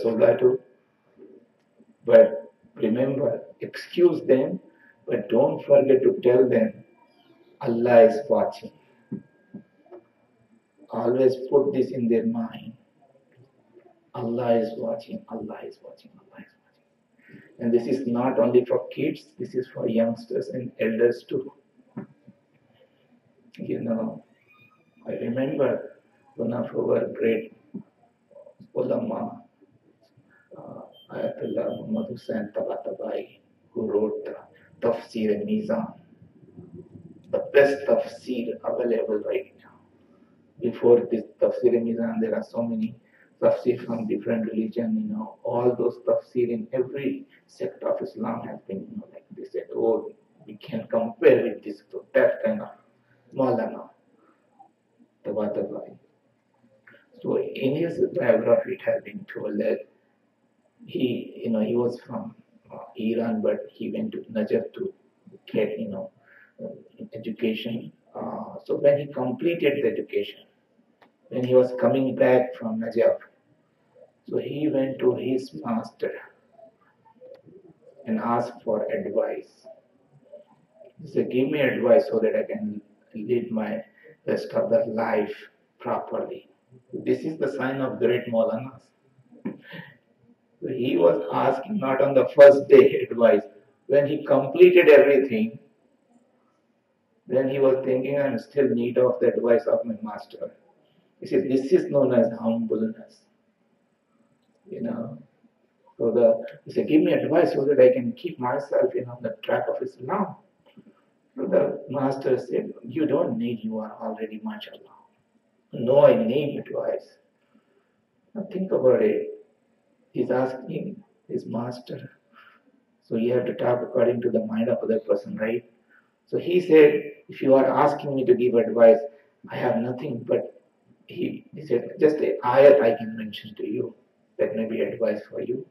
Rasulullah too. But remember, excuse them, but don't forget to tell them Allah is watching. Always put this in their mind. Allah is watching, Allah is watching, Allah is watching. And this is not only for kids, this is for youngsters and elders too. You know, I remember one of our great ulama, Ayatollah Muhammad Hussain Tabatabai, who wrote the Tafsir Mizan, the best tafsir available right now. Before this Tafsir Mizan, there are so many tafsir from different religion, all those tafsir in every sect of Islam has been, like they said, oh, we can compare with this to that kind of Maulana Tabatabai. So in his biography, it has been told that he was from Iran, but he went to Najaf to get, education. So when he completed the education, when he was coming back from Najaf, so he went to his master and asked for advice. He said, give me advice so that I can live my rest of the life properly. This is the sign of great Maulanas. So he was asking not on the first day advice. When he completed everything, then he was thinking, I'm still in need of the advice of my master. He said, this is known as humbleness. So he said, give me advice so that I can keep myself on the track of Islam. So the master said, you don't need, you are already mashallah. No, I need advice. Now think about it. He's asking his master. So you have to talk according to the mind of other person, right? So he said, if you are asking me to give advice, I have nothing, but he said, just an ayat I can mention to you. That may be advice for you.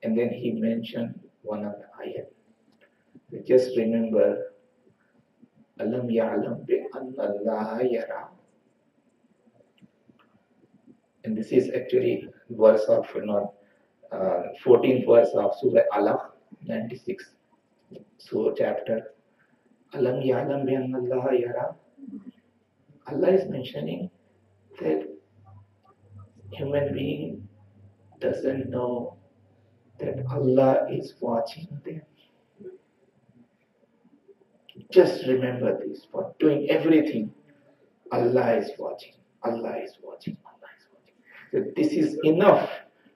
And then he mentioned one of the ayat. So just remember, Alam ya'lam bi anna Allah yara. And this is actually verse of 14th verse of Surah Alaq, 96. So chapter. Alam ya'lam bi anna Allah yara. Allah is mentioning that human being doesn't know that Allah is watching them. Just remember this, for doing everything, Allah is watching, Allah is watching, Allah is watching. So this is enough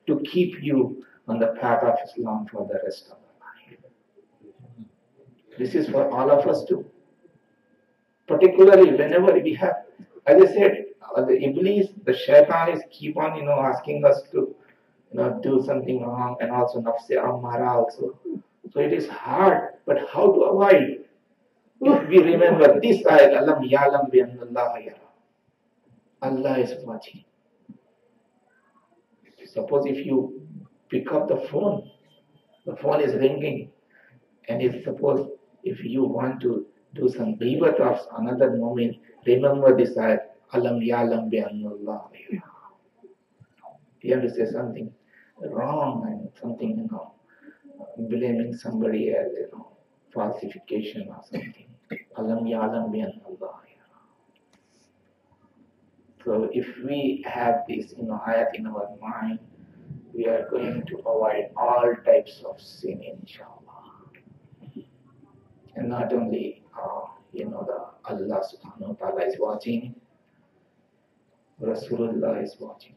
to keep you on the path of Islam for the rest of the life. This is for all of us too. Particularly whenever we have, as I said, the Iblis, the Shaitan is keep on, asking us to, do something wrong, and also nafse ammara also. So it is hard, but how to avoid? If we remember this ayat, Alam ya'lam bi anna Allah yara. Allah is watching. Suppose if you pick up the phone is ringing, and if you want to do some ghibat of another moment, remember this ayat, Alam ya'lam bi anna Allah yara. You have to say something wrong and something, blaming somebody else, falsification or something. Alam ya'lam bi anna Allah yara. So if we have this, ayat in our mind, we are going to avoid all types of sin, inshallah. And not only, the Allah subhanahu wa ta'ala is watching, Rasulullah is watching.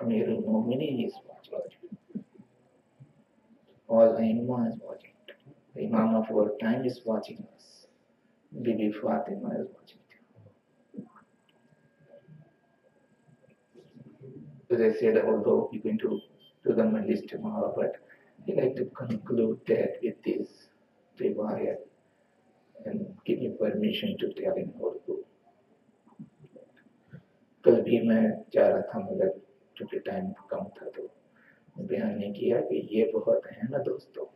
Amirul Mu'mineen is watching. All Aimma is watching. The Imam of our time is watching us. Bibi Fatima is watching. As I said, although we're going to do the majlis tomorrow, but I like to conclude that with this riwayat and give me permission to tell in Urdu. कल भी मैं जा रहा था, मगर चूंकि time कम था तो बयान नहीं किया कि ये बहुत है ना दोस्तों,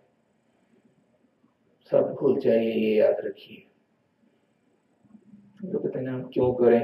सब भूल जाइए, ये याद रखिए। तो कहते हैं हम क्यों करें